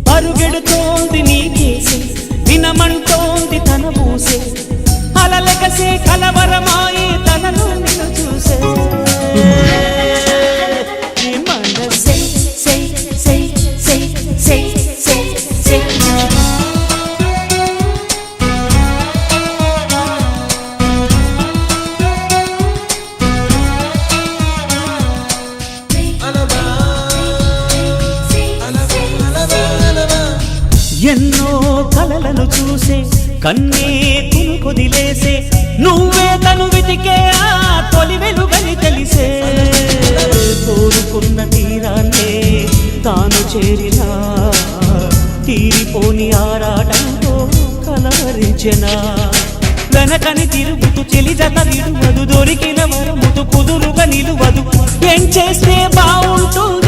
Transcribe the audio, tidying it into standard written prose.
పరుగెడుతోంది నీకేసే వినమంటోంది తన మూసే అలలెగసే కలవరమాయి తనలో నిన్ను చూసే ఎన్నో కలలను చూసే కన్నే కుదిలేసే నువ్వే తను వెతికే ఆ తొలి వెలుగని తెలిసే కోరుకున్న తీరాన్నే తాను చేరినా తీరిపోని ఆరాటంతో కలవరించెనా వెనకని తిరుగుతూ చెలిజత విడువదు దొరికిన వరముతు కుదురుగా నిలువదు ఏం చేస్తే బాగుంటుంది